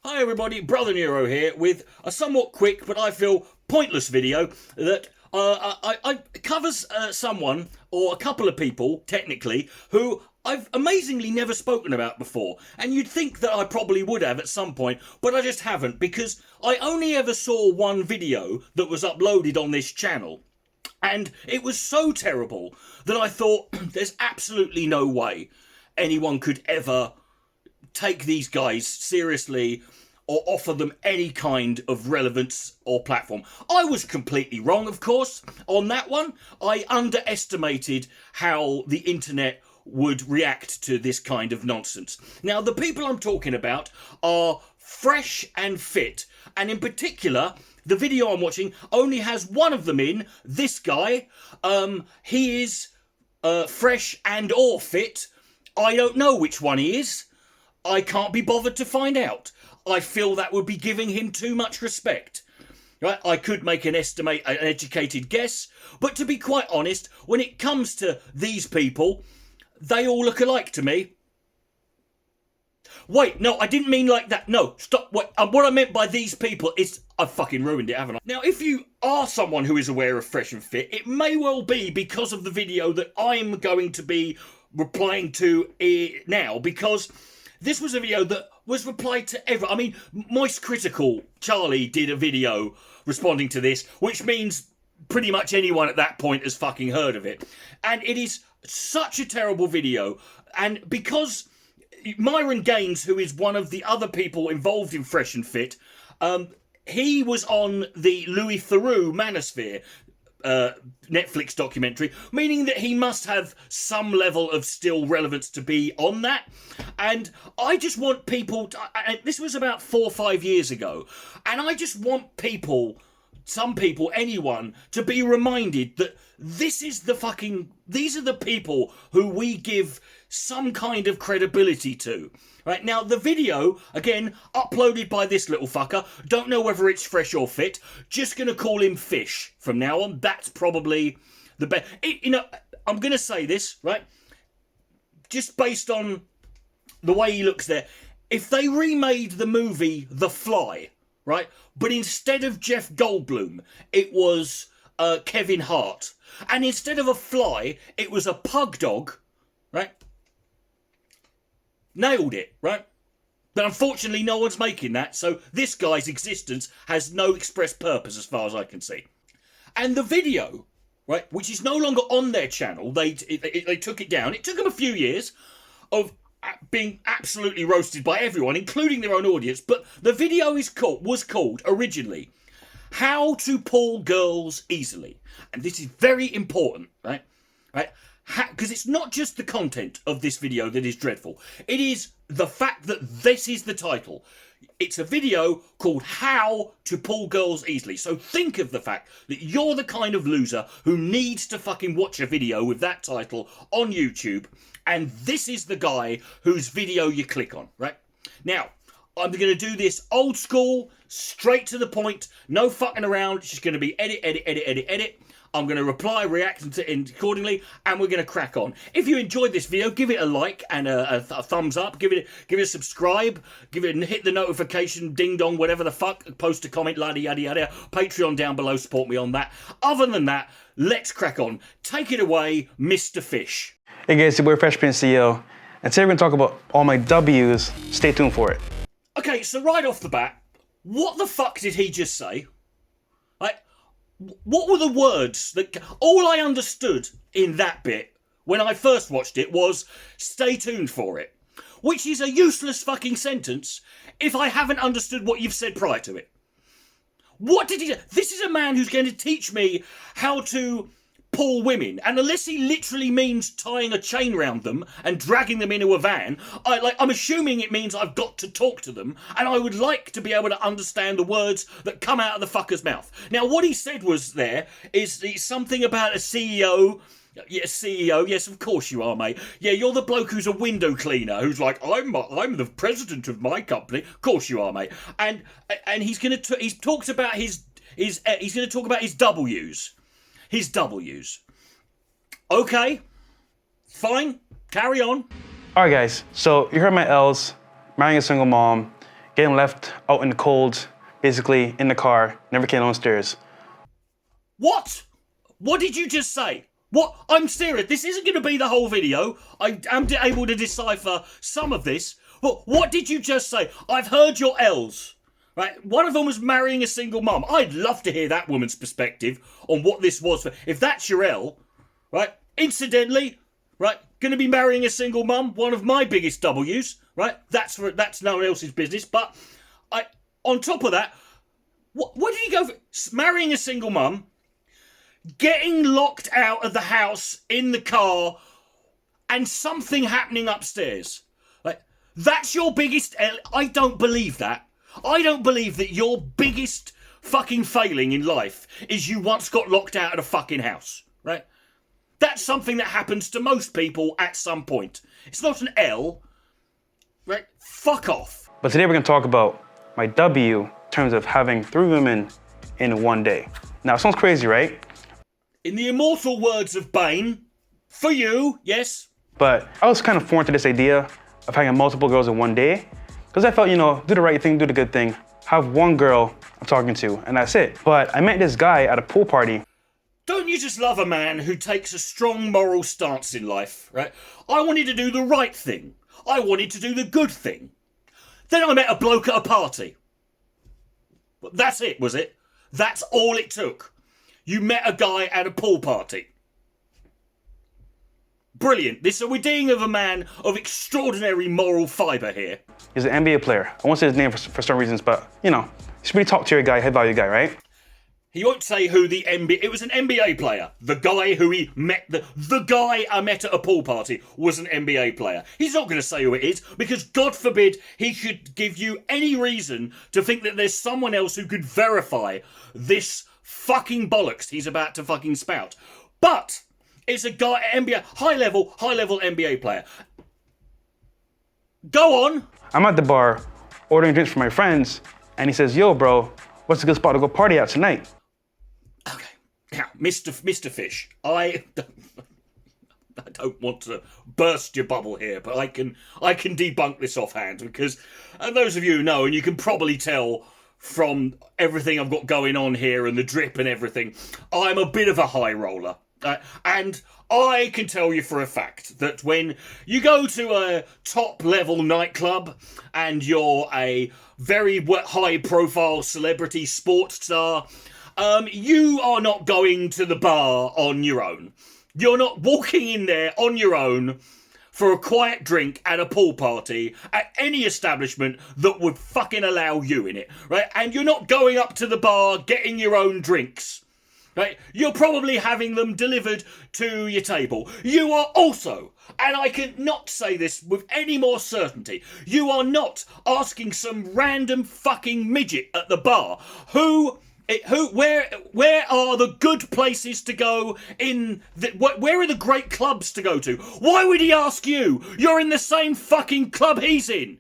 Hi everybody, Brother Neuro here with a somewhat quick but I feel pointless video that I covers someone or a couple of people, technically, who I've amazingly never spoken about before. And you'd think that I probably would have at some point, but I just haven't because I only ever saw one video that was uploaded on this channel. And it was so terrible that I thought there's absolutely no way anyone could ever take these guys seriously or offer them any kind of relevance or platform. I was completely wrong, of course, on that one. I underestimated how the internet would react to this kind of nonsense. Now, the people I'm talking about are Fresh and Fit, and in particular, the video I'm watching only has one of them in, this guy. He is fresh and or fit. I don't know which one he is. I can't be bothered to find out. I feel that would be giving him too much respect. Right? I could make an educated guess, but to be quite honest, when it comes to these people, they all look alike to me. Wait, no, I didn't mean like that. No, stop. Wait, what I meant by these people is... I've fucking ruined it, haven't I? Now, if you are someone who is aware of Fresh and Fit, it may well be because of the video that I'm going to be replying to now, because this was a video that was replied to I mean, Moist Critical Charlie did a video responding to this, which means pretty much anyone at that point has fucking heard of it. And it is such a terrible video. And because Myron Gaines, who is one of the other people involved in Fresh and Fit, he was on the Louis Theroux Manosphere Netflix documentary, meaning that he must have some level of still relevance to be on that. And I just want people to, this was about 4 or 5 years ago, and I just want people, some people, anyone, to be reminded that these are the people who we give some kind of credibility to. Right, now, the video, again, uploaded by this little fucker. Don't know whether it's fresh or fit. Just going to call him Fish from now on. That's probably the best. I'm going to say this, right? Just based on the way he looks there. If they remade the movie The Fly, right? But instead of Jeff Goldblum, it was Kevin Hart. And instead of a fly, it was a pug dog, right? Nailed it, right? But unfortunately, no one's making that, so this guy's existence has no express purpose as far as I can see. And the video, right, which is no longer on their channel, they took it down. It took them a few years of being absolutely roasted by everyone, including their own audience, but the video was called originally How to Pull Girls Easily. And this is very important, right? Because it's not just the content of this video that is dreadful. It is the fact that this is the title. It's a video called How to Pull Girls Easily. So think of the fact that you're the kind of loser who needs to fucking watch a video with that title on YouTube. And this is the guy whose video you click on, right? Now, I'm going to do this old school, straight to the point, no fucking around. It's just going to be edit. I'm going to reply, react to it accordingly, and we're going to crack on. If you enjoyed this video, give it a like and a thumbs up. Give it a subscribe. Hit the notification, ding dong, whatever the fuck. Post a comment, yada yada yada. Patreon down below, support me on that. Other than that, let's crack on. Take it away, Mr. Fish. Hey guys, it's your boy Fresh Prince CEO, and today we're going to talk about all my W's. Stay tuned for it. Okay, so right off the bat, what the fuck did he just say? What were the words that... All I understood in that bit when I first watched it was stay tuned for it. Which is a useless fucking sentence if I haven't understood what you've said prior to it. What did he... This is a man who's going to teach me how to pull women. And unless he literally means tying a chain around them and dragging them into a van, I'm assuming it means I've got to talk to them, and I would like to be able to understand the words that come out of the fucker's mouth. Now, what he said was is something about a CEO. Yeah, CEO, yes, of course you are, mate. Yeah, you're the bloke who's a window cleaner, who's like, I'm the president of my company. Of course you are, mate. And he's talked about he's going to talk about his W's. His W's. Okay, fine, carry on. Alright guys, so you heard my L's, marrying a single mom, getting left out in the cold, basically in the car, never came downstairs. What? What did you just say? What? I'm serious. This isn't going to be the whole video. I am able to decipher some of this. But what did you just say? I've heard your L's. Right? One of them was marrying a single mum. I'd love to hear that woman's perspective on what this was. If that's your L, right? Incidentally, right? Going to be marrying a single mum. One of my biggest W's. Right? That's no one else's business. But on top of that, what did you go for? Marrying a single mum. Getting locked out of the house in the car and something happening upstairs. Like, that's your biggest... I don't believe that. I don't believe that your biggest fucking failing in life is you once got locked out of a fucking house, right? That's something that happens to most people at some point. It's not an L, right? Fuck off. But today we're going to talk about my W in terms of having 3 women in one day. Now, it sounds crazy, right? In the immortal words of Bane, for you, yes. But I was kind of foreign to this idea of having multiple girls in one day. Because I felt, do the right thing, do the good thing. Have one girl I'm talking to, and that's it. But I met this guy at a pool party. Don't you just love a man who takes a strong moral stance in life, right? I wanted to do the right thing. I wanted to do the good thing. Then I met a bloke at a party. But that's it, was it? That's all it took. You met a guy at a pool party. Brilliant. We're dealing with a man of extraordinary moral fibre here. He's an NBA player. I won't say his name for some reasons, but, he's a pretty top-tier guy, high-value guy, right? He won't say who the NBA... It was an NBA player. The guy who he met... The guy I met at a pool party was an NBA player. He's not going to say who it is, because God forbid he should give you any reason to think that there's someone else who could verify this fucking bollocks he's about to fucking spout. But it's a guy, NBA, high level NBA player. Go on. I'm at the bar ordering drinks for my friends, and he says, "Yo, bro, what's a good spot to go party at tonight?" Okay, now, Mr. Fish, I don't want to burst your bubble here, but I can debunk this offhand, because those of you who know, and you can probably tell from everything I've got going on here and the drip and everything, I'm a bit of a high roller. And I can tell you for a fact that when you go to a top-level nightclub and you're a very high-profile celebrity sports star, you are not going to the bar on your own. You're not walking in there on your own for a quiet drink at a pool party at any establishment that would fucking allow you in it, right? And you're not going up to the bar getting your own drinks, right? You're probably having them delivered to your table. You are also, and I can not say this with any more certainty, you are not asking some random fucking midget at the bar where are the good places to go where are the great clubs to go to? Why would he ask you? You're in the same fucking club he's in.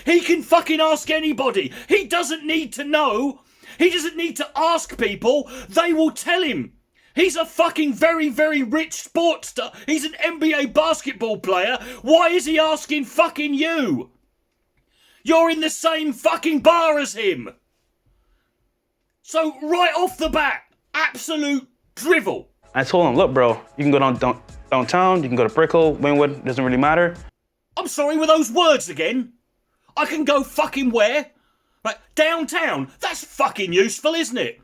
He can fucking ask anybody. He doesn't need to know. He doesn't need to ask people. They will tell him. He's a fucking very, very rich sports star. He's an NBA basketball player. Why is he asking fucking you? You're in the same fucking bar as him. So, right off the bat, absolute drivel. I told him, "Look, bro, you can go downtown, you can go to Brickell, Wynwood, doesn't really matter." I'm sorry, were those words again? I can go fucking where? Right, downtown. That's fucking useful, isn't it?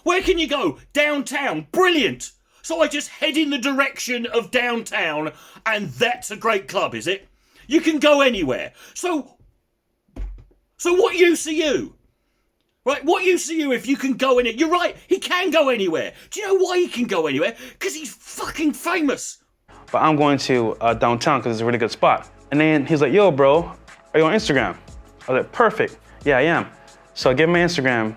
Where can you go? Downtown. Brilliant. So I just head in the direction of downtown, and that's a great club, is it? You can go anywhere. So what use are you? Right, what use are you if you can go in it? You're right, he can go anywhere. Do you know why he can go anywhere? Because he's fucking famous. But I'm going to downtown because it's a really good spot. And then he's like, "Yo, bro, are you on Instagram?" I was like, "Perfect. Yeah, I am." So I give him my Instagram,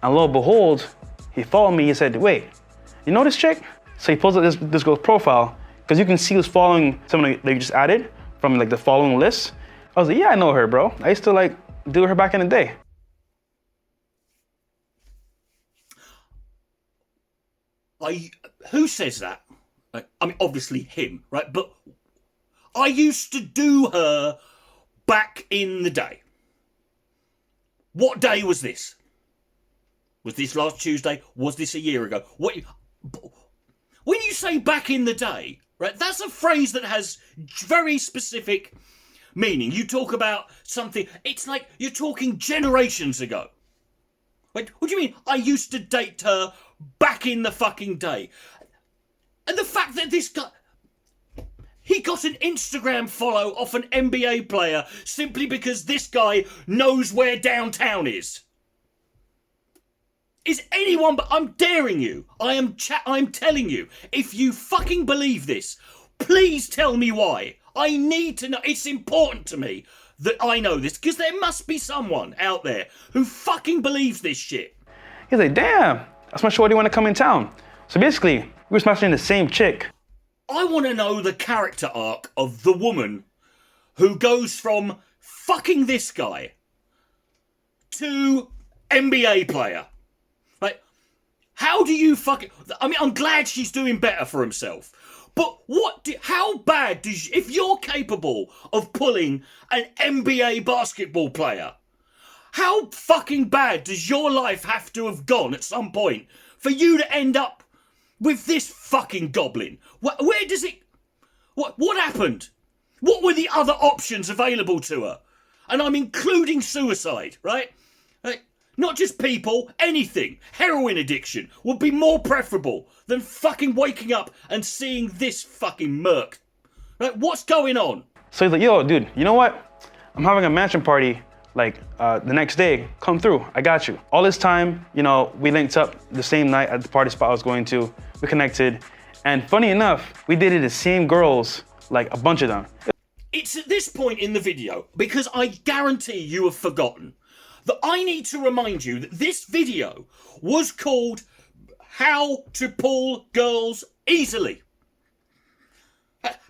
and lo and behold, he followed me. He said, "Wait, you know this chick?" So he pulls up this girl's profile, because you can see who's following someone that you just added from like the following list. I was like, "Yeah, I know her, bro. I used to do her back in the day." Who says that? I mean, obviously him, right? But I used to do her back in the day. What day was this? Was this last Tuesday? Was this a year ago? When you say back in the day, right, that's a phrase that has very specific meaning. You talk about something, it's like you're talking generations ago. Wait, what do you mean? I used to date her back in the fucking day. And the fact that this guy, he got an Instagram follow off an NBA player simply because this guy knows where downtown is. Is anyone, but I'm daring you, I'm telling you, if you fucking believe this, please tell me why. I need to know, it's important to me that I know this, because there must be someone out there who fucking believes this shit. He's like, damn, that's my shorty want to come in town. So basically, we were smashing the same chick. I want to know the character arc of the woman who goes from fucking this guy to NBA player. Like, how do you fucking... I mean, I'm glad she's doing better for himself. But how bad does... If you're capable of pulling an NBA basketball player, how fucking bad does your life have to have gone at some point for you to end up with this fucking goblin? Where does it... What happened? What were the other options available to her? And I'm including suicide, right? Not just people, anything. Heroin addiction would be more preferable than fucking waking up and seeing this fucking merc. Right? What's going on? So he's like, yo, dude, you know what? I'm having a mansion party, like, the next day. Come through, I got you. All this time, you know, we linked up the same night at the party spot I was going to. We connected. And funny enough, we dated the same girls, like a bunch of them. It's at this point in the video, because I guarantee you have forgotten, that I need to remind you that this video was called How to Pull Girls Easily.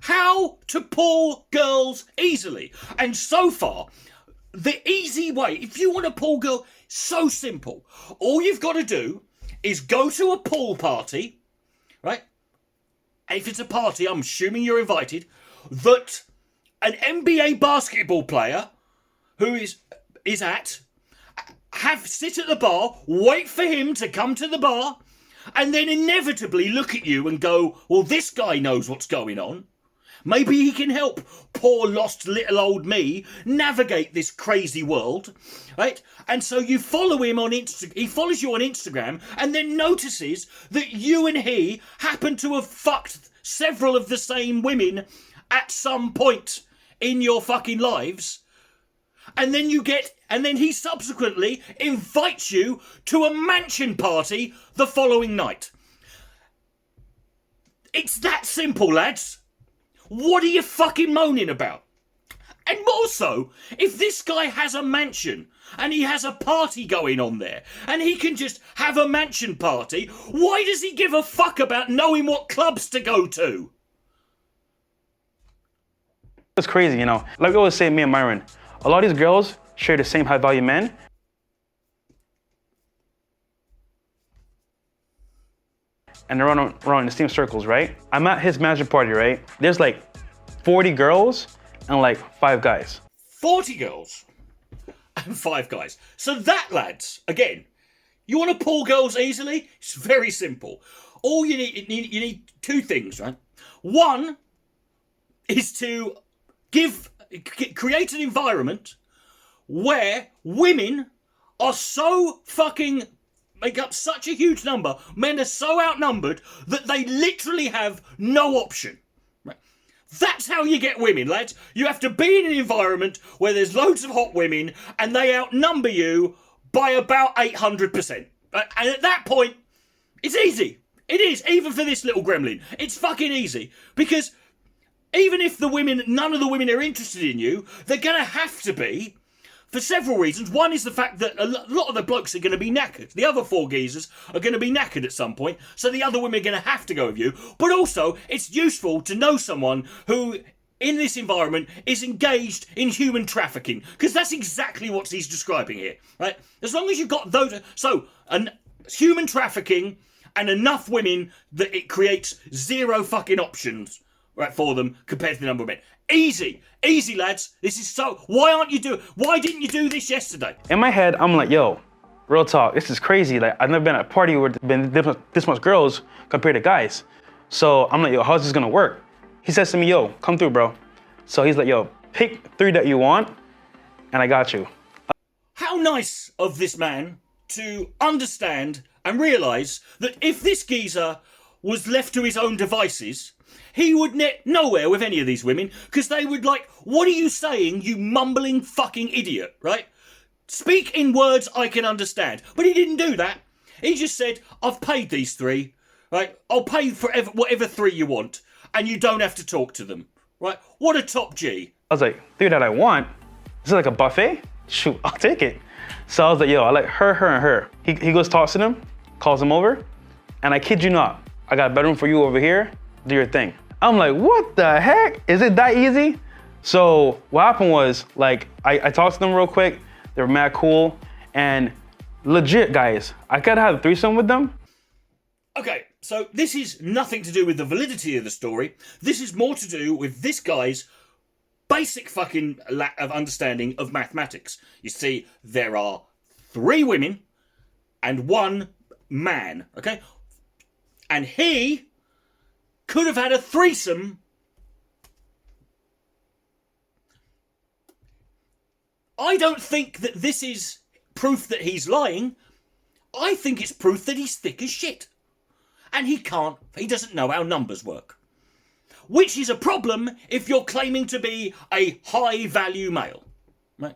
How to pull girls easily. And so far, the easy way, if you want to pull girl, so simple. All you've got to do is go to a pool party, right? And if it's a party, I'm assuming you're invited, that an NBA basketball player who is at, sit at the bar, wait for him to come to the bar, and then inevitably look at you and go, well, this guy knows what's going on. Maybe he can help poor lost little old me navigate this crazy world, right? And so you follow him on he follows you on Instagram and then notices that you and he happen to have fucked several of the same women at some point in your fucking lives. And then he subsequently invites you to a mansion party the following night. It's that simple, lads. What are you fucking moaning about? And also, if this guy has a mansion and he has a party going on there and he can just have a mansion party, why does he give a fuck about knowing what clubs to go to? It's crazy, you know. Like we always say, me and Myron, a lot of these girls share the same high value men. And they're around in the same circles, right? I'm at his mansion party, right? There's like 40 girls and like 5 guys. 40 girls and 5 guys. So that, lads, again, you want to pull girls easily? It's very simple. All you need 2 things, right? One is to create an environment where women are so fucking... make up such a huge number, men are so outnumbered that they literally have no option. Right? That's how you get women, lads. You have to be in an environment where there's loads of hot women and they outnumber you by about 800%. Right? And at that point, it's easy. It is, even for this little gremlin. It's fucking easy. Because even if none of the women are interested in you, they're going to have to be, for several reasons. One is the fact that a lot of the blokes are going to be knackered. The other 4 geezers are going to be knackered at some point, so the other women are going to have to go with you. But also, it's useful to know someone who, in this environment, is engaged in human trafficking. Because that's exactly what he's describing here, right? As long as you've got those... So, human trafficking and enough women that it creates 0 fucking options, right, for them compared to the number of men. Easy, easy, lads. This is so. Why didn't you do this yesterday? In my head, I'm like, yo, real talk, this is crazy. Like, I've never been at a party where there's been this much girls compared to guys. So I'm like, yo, how's this gonna work? He says to me, yo, come through, bro. So he's like, yo, pick 3 that you want, and I got you. How nice of this man to understand and realise that if this geezer was left to his own devices, he would net nowhere with any of these women, because they would like, what are you saying, you mumbling fucking idiot, right? Speak in words I can understand. But he didn't do that. He just said, I've paid these 3, right? I'll pay for whatever 3 you want, and you don't have to talk to them, right? What a top G. I was like, 3 that I want? Is it like a buffet? Shoot, I'll take it. So I was like, yo, I like her, and her. He goes, talks to them, calls them over, and I kid you not, I got a bedroom for you over here, do your thing. I'm like, what the heck? Is it that easy? So what happened was, like, I talked to them real quick, they were mad cool, and legit, guys, I could have a threesome with them. Okay, so this is nothing to do with the validity of the story. This is more to do with this guy's basic fucking lack of understanding of mathematics. You see, there are 3 women and 1 man, okay? And he could have had a threesome. I don't think that this is proof that he's lying. I think it's proof that he's thick as shit. And he doesn't know how numbers work. Which is a problem if you're claiming to be a high-value male, right?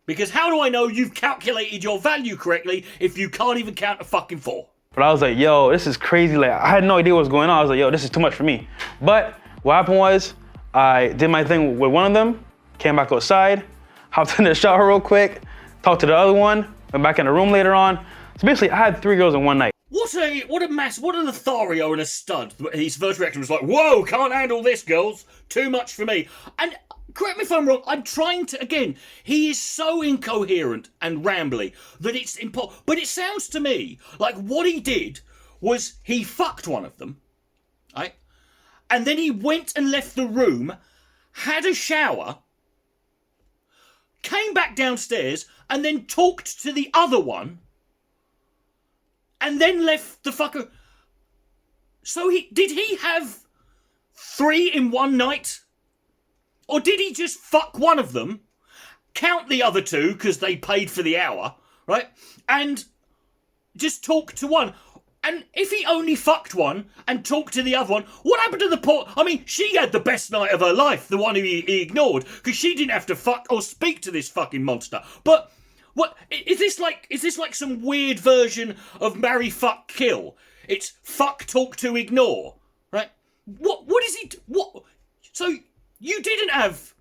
Because how do I know you've calculated your value correctly if you can't even count to fucking 4? But I was like, yo, this is crazy. Like, I had no idea what was going on. I was like, yo, this is too much for me. But what happened was, I did my thing with one of them, came back outside, hopped in the shower real quick, talked to the other one, went back in the room later on. So basically, I had 3 girls in one night. What a Lothario and a stud. His first reaction was like, whoa, can't handle this, girls. Too much for me. And correct me if I'm wrong, I'm trying to, again, he is so incoherent and rambly that it's impossible. But it sounds to me like what he did was he fucked one of them, right? And then he went and left the room, had a shower, came back downstairs, and then talked to the other one, and then left the fucker. So did he have 3 in one night? Or did he just fuck one of them, count the other 2 because they paid for the hour, right? And just talk to one. And if he only fucked one and talked to the other one, what happened to the poor... I mean, she had the best night of her life, the one who he ignored, because she didn't have to fuck or speak to this fucking monster. But... what is this like? Is this like some weird version of marry, fuck, kill? It's fuck, talk to, ignore, right? What is it? What? So you didn't have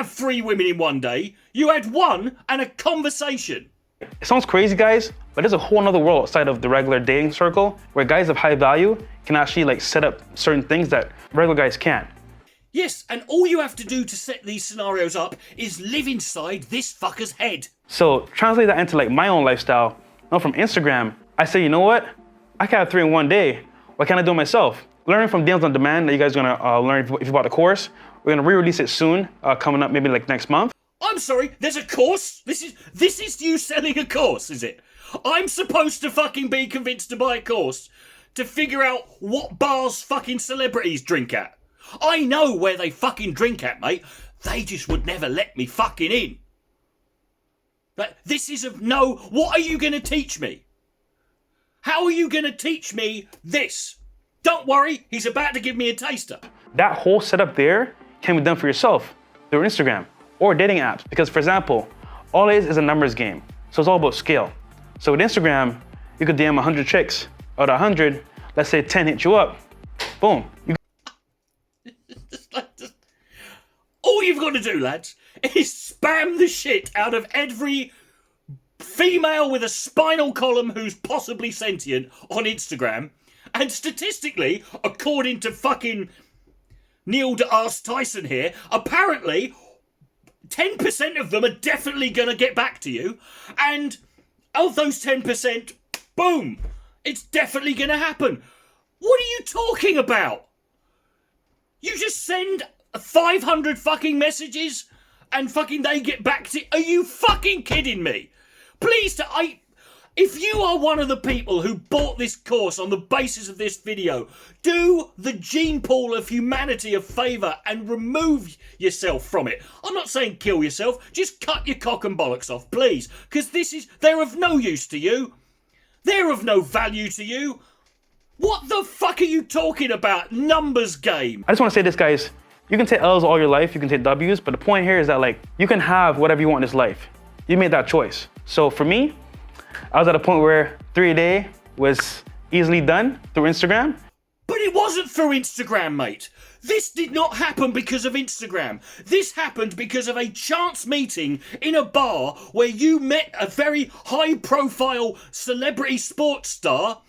3 women in one day. You had 1 and a conversation. It sounds crazy, guys, but there's a whole other world outside of the regular dating circle where guys of high value can actually like set up certain things that regular guys can't. Yes, and all you have to do to set these scenarios up is live inside this fucker's head. So translate that into like my own lifestyle. Now from Instagram, I say, you know what? I can have 3 in one day. Why can't I do it myself? Learning from Deals on Demand that you guys are gonna learn if you bought the course. We're gonna re-release it soon, coming up maybe like next month. I'm sorry, there's a course? This is you selling a course, is it? I'm supposed to fucking be convinced to buy a course to figure out what bars fucking celebrities drink at. I know where they fucking drink at, mate. They just would never let me fucking in. But this is what are you going to teach me? How are you going to teach me this? Don't worry, he's about to give me a taster. That whole setup there can be done for yourself through Instagram or dating apps. Because for example, all it is a numbers game. So it's all about scale. So with Instagram, you could DM 100 chicks. Out of 100, let's say 10 hit you up. Boom. All you've got to do, lads, is spam the shit out of every female with a spinal column who's possibly sentient on Instagram. And statistically, according to fucking Neil deGrasse Tyson here, apparently 10% of them are definitely going to get back to you. And of those 10%, boom, it's definitely going to happen. What are you talking about? You just send 500 fucking messages and fucking they get back to... Are you fucking kidding me? Please, if you are one of the people who bought this course on the basis of this video, do the gene pool of humanity a favour and remove yourself from it. I'm not saying kill yourself, just cut your cock and bollocks off, please. Because they're of no use to you. They're of no value to you. What the fuck are you talking about? Numbers game. I just want to say this, guys. You can take L's all your life, you can take W's, but the point here is that, like, you can have whatever you want in this life. You made that choice. So for me, I was at a point where 3 a day was easily done through Instagram. But it wasn't through Instagram, mate. This did not happen because of Instagram. This happened because of a chance meeting in a bar where you met a very high-profile celebrity sports star,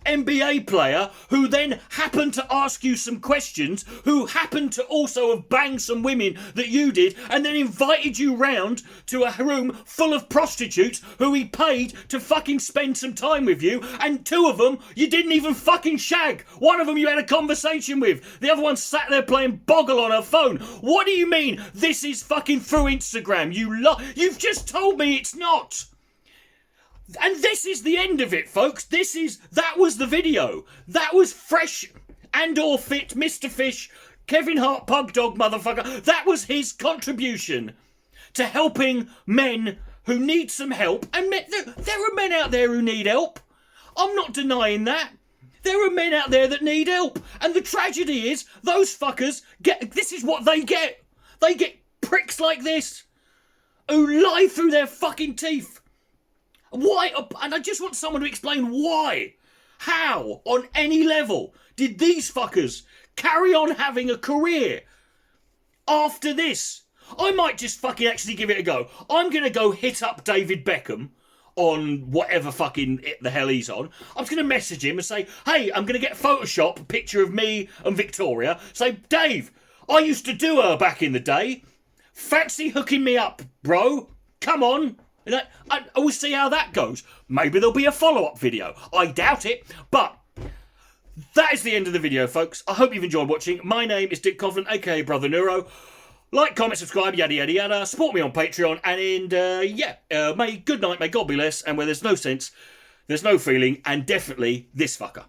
NBA player, who then happened to ask you some questions, who happened to also have banged some women that you did, and then invited you round to a room full of prostitutes who he paid to fucking spend some time with you, and 2 of them you didn't even fucking shag. 1 of them you had a conversation with. The other one sat there playing Boggle on her phone. What do you mean this is fucking through Instagram? You've just told me it's not. And this is the end of it, folks. That was the video. That was fresh and or fit Mr. Fish, Kevin Hart, Pug Dog motherfucker. That was his contribution to helping men who need some help. And there are men out there who need help. I'm not denying that. There are men out there that need help. And the tragedy is, those fuckers this is what they get. They get pricks like this who lie through their fucking teeth. Why? And I just want someone to explain why. How, on any level, did these fuckers carry on having a career after this? I might just fucking actually give it a go. I'm going to go hit up David Beckham on whatever fucking the hell he's on. I'm just going to message him and say, hey, I'm going to get Photoshop a picture of me and Victoria. Say, Dave, I used to do her back in the day. Fancy hooking me up, bro? Come on. I will see how that goes. Maybe there'll be a follow-up video. I doubt it, but that is the end of the video, folks. I hope you've enjoyed watching. My name is Dick Coughlin, aka Brother Neuro. Like, comment, subscribe, yada, yada, yada. Support me on Patreon, and good night, may God be less, and where there's no sense, there's no feeling, and definitely this fucker.